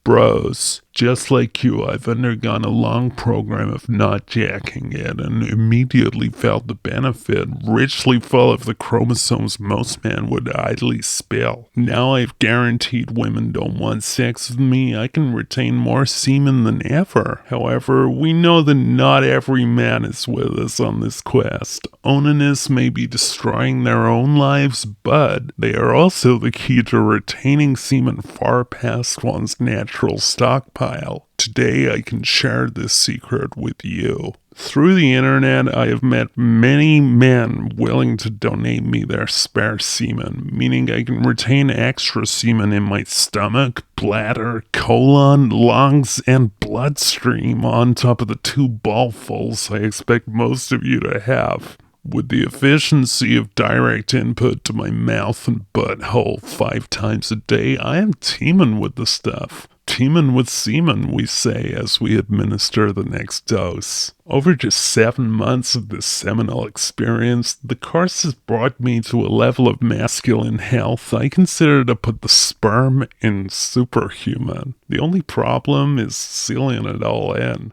Bros, just like you, I've undergone a long program of not jacking it and immediately felt the benefit, richly full of the chromosomes most men would idly spill. Now I've guaranteed women don't want sex with me, I can retain more semen than ever. However, we know that not every man is with us on this quest. Onanists may be destroying their own lives, but they are also the key to retaining semen far past one's natural stockpile. Today I can share this secret with you. Through the internet, I have met many men willing to donate me their spare semen, meaning I can retain extra semen in my stomach, bladder, colon, lungs, and bloodstream on top of the 2 ballfuls I expect most of you to have. With the efficiency of direct input to my mouth and butthole 5 times a day, I am teeming with the stuff. Teeming with semen, we say, as we administer the next dose. Over just 7 months of this seminal experience, the course has brought me to a level of masculine health I consider to put the sperm in superhuman. The only problem is sealing it all in.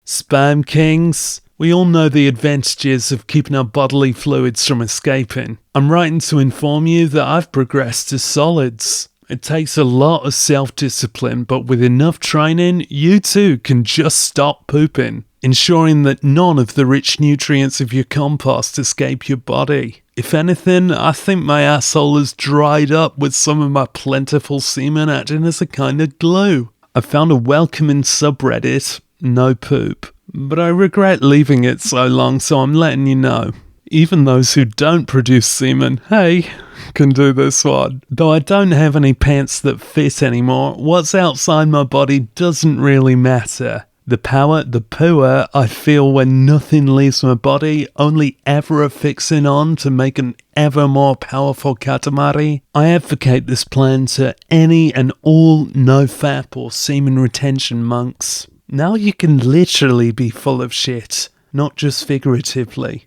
Sperm kings, we all know the advantages of keeping our bodily fluids from escaping. I'm writing to inform you that I've progressed to solids. It takes a lot of self-discipline, but with enough training, you too can just stop pooping, ensuring that none of the rich nutrients of your compost escape your body. If anything, I think my asshole has dried up with some of my plentiful semen acting as a kind of glue. I found a welcoming subreddit, no poop, but I regret leaving it so long, so I'm letting you know. Even those who don't produce semen, hey, can do this one. Though I don't have any pants that fit anymore, what's outside my body doesn't really matter. The power, the pooer I feel when nothing leaves my body, only ever affixing on to make an ever more powerful katamari. I advocate this plan to any and all no-fap or semen retention monks. Now you can literally be full of shit, not just figuratively.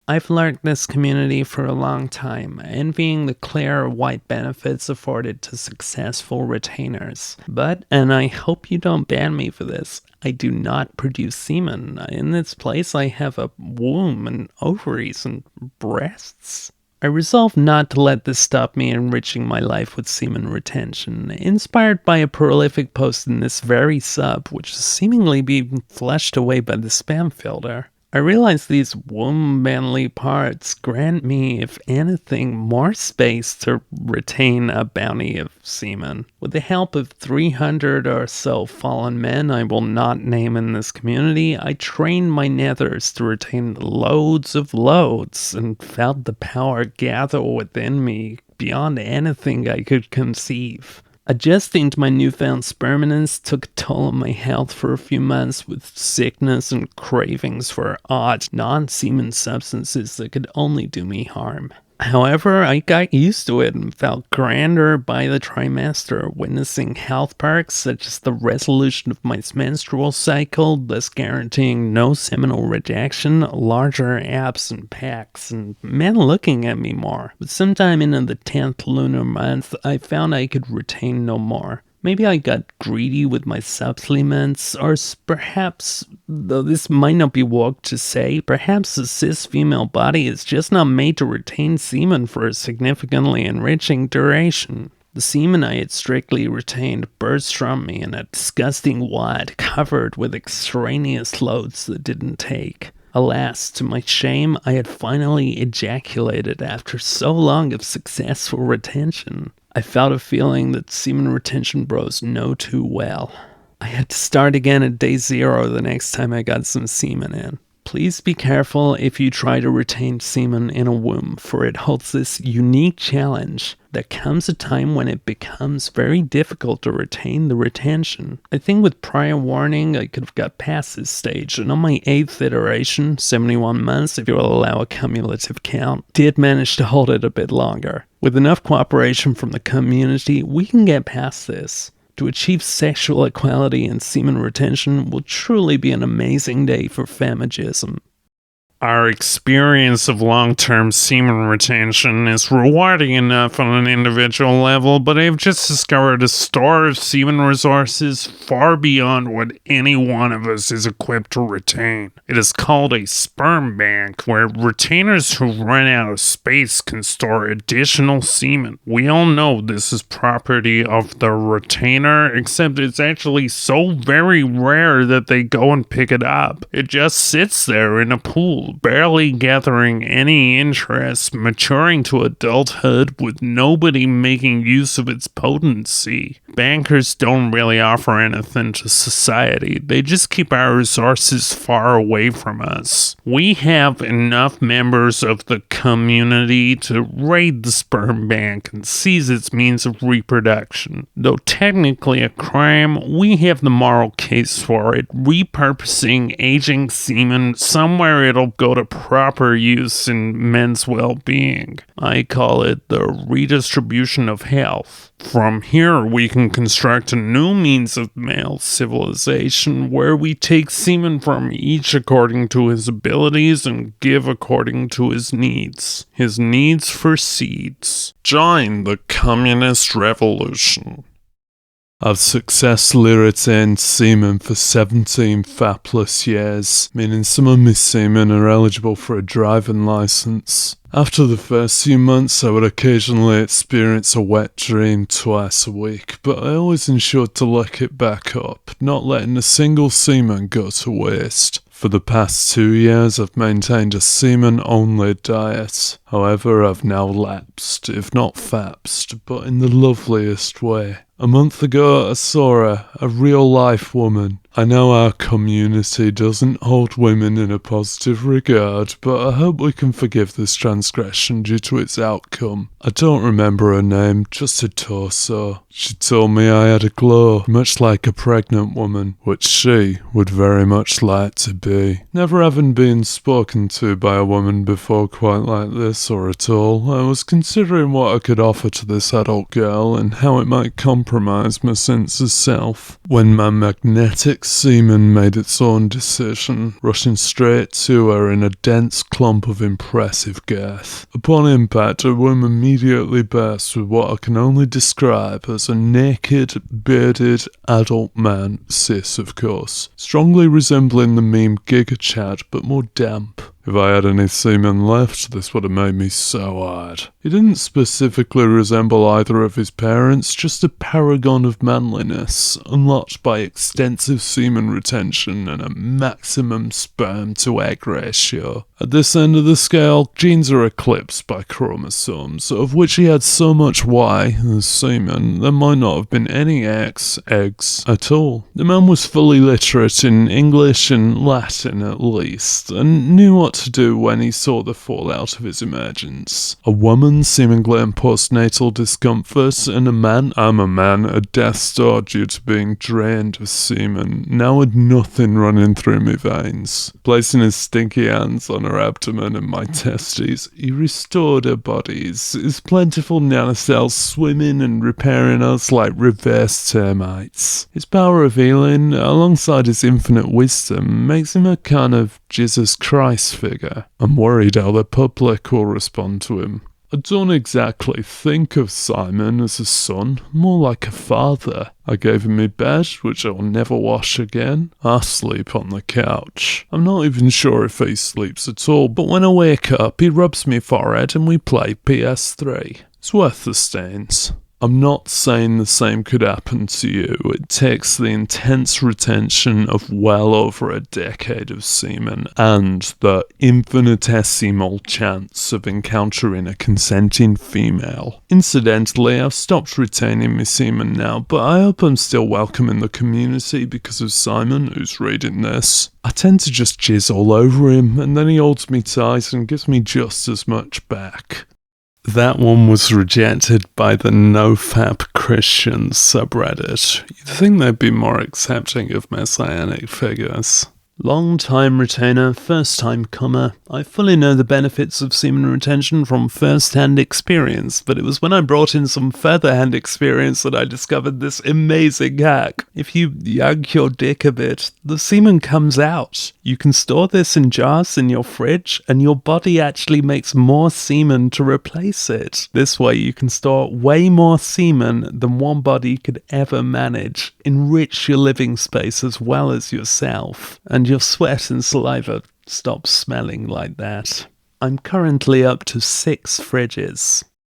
I've learned this community for a long time, envying the clear white benefits afforded to successful retainers. But, and I hope you don't ban me for this, I do not produce semen. In its place, I have a womb and ovaries and breasts. I resolve not to let this stop me enriching my life with semen retention, inspired by a prolific post in this very sub, which is seemingly being flushed away by the spam filter. I realize these womb-manly parts grant me, if anything, more space to retain a bounty of semen. With the help of 300 or so fallen men I will not name in this community, I trained my nethers to retain loads of loads, and felt the power gather within me beyond anything I could conceive. Adjusting to my newfound sperminence took a toll on my health for a few months with sickness and cravings for odd, non-semen substances that could only do me harm. However, I got used to it and felt grander by the trimester, witnessing health perks such as the resolution of my menstrual cycle, thus guaranteeing no seminal rejection, larger abs and pecs, and men looking at me more. But sometime into the 10th lunar month, I found I could retain no more. Maybe I got greedy with my supplements, or perhaps, though this might not be woke to say, perhaps the cis female body is just not made to retain semen for a significantly enriching duration. The semen I had strictly retained burst from me in a disgusting wad covered with extraneous loads that didn't take. Alas, to my shame, I had finally ejaculated after so long of successful retention. I felt a feeling that semen retention bros know too well. I had to start again at day 0 the next time I got some semen in. Please be careful if you try to retain semen in a womb, for it holds this unique challenge. There comes a time when it becomes very difficult to retain the retention. I think with prior warning I could have got past this stage, and on my 8th iteration, 71 months if you'll allow a cumulative count, did manage to hold it a bit longer. With enough cooperation from the community, we can get past this. To achieve sexual equality and semen retention will truly be an amazing day for feminism. Our experience of long-term semen retention is rewarding enough on an individual level, but I've just discovered a store of semen resources far beyond what any one of us is equipped to retain. It is called a sperm bank, where retainers who run out of space can store additional semen. We all know this is property of the retainer, except it's actually so very rare that they go and pick it up. It just sits there in a pool, barely gathering any interest, maturing to adulthood with nobody making use of its potency. Bankers don't really offer anything to society. They just keep our resources far away from us. We have enough members of the community to raid the sperm bank and seize its means of reproduction. Though technically a crime, we have the moral case for it, repurposing aging semen somewhere it'll go to proper use in men's well-being. I call it the redistribution of health. From here, we can construct a new means of male civilization where we take semen from each according to his abilities and give according to his needs. His needs for seeds. Join the communist revolution. I've successfully retained semen for 17 fapless years, meaning some of my semen are eligible for a driving license. After the first few months, I would occasionally experience a wet dream twice a week, but I always ensured to lick it back up, not letting a single semen go to waste. For the past 2 years, I've maintained a semen-only diet. However, I've now lapsed, if not fapsed, but in the loveliest way. A month ago, I saw her, a real-life woman. I know our community doesn't hold women in a positive regard, but I hope we can forgive this transgression due to its outcome. I don't remember her name, just a torso. She told me I had a glow, much like a pregnant woman, which she would very much like to be. Never having been spoken to by a woman before quite like this, or at all, I was considering what I could offer to this adult girl and how it might compromise my sense of self, when my magnetic semen made its own decision, rushing straight to her in a dense clump of impressive girth. Upon impact, her womb immediately burst with what I can only describe as a naked, bearded, adult man, cis of course, strongly resembling the meme Giga Chad, but more damp. If I had any semen left, this would have made me so hard. He didn't specifically resemble either of his parents, just a paragon of manliness, unlocked by extensive semen retention and a maximum sperm-to-egg ratio. At this end of the scale, genes are eclipsed by chromosomes, of which he had so much Y, as semen, there might not have been any X, eggs, at all. The man was fully literate in English and Latin at least, and knew what to do when he saw the fallout of his emergence. A woman seemingly in postnatal discomfort, and a man, I'm a man, a death's door due to being drained of semen, now with nothing running through my veins. Placing his stinky hands on her abdomen and my testes, he restored her bodies, his plentiful nanocells swimming and repairing us like reverse termites. His power of healing, alongside his infinite wisdom, makes him a kind of Jesus Christ figure. I'm worried how the public will respond to him. I don't exactly think of Simon as a son, more like a father. I gave him my bed, which I'll never wash again. I sleep on the couch. I'm not even sure if he sleeps at all, but when I wake up, he rubs my forehead and we play PS3. It's worth the stains. I'm not saying the same could happen to you. It takes the intense retention of well over a decade of semen and the infinitesimal chance of encountering a consenting female. Incidentally, I've stopped retaining my semen now, but I hope I'm still welcome in the community because of Simon, who's reading this. I tend to just jizz all over him, and then he holds me tight and gives me just as much back. That one was rejected by the NoFap Christians subreddit. You'd think they'd be more accepting of messianic figures. Long-time retainer, first-time comer. I fully know the benefits of semen retention from first-hand experience, but it was when I brought in some further-hand experience that I discovered this amazing hack. If you yank your dick a bit, the semen comes out. You can store this in jars in your fridge, and your body actually makes more semen to replace it. This way you can store way more semen than one body could ever manage. Enrich your living space as well as yourself, and your sweat and saliva stop smelling like that. I'm currently up to 6 fridges.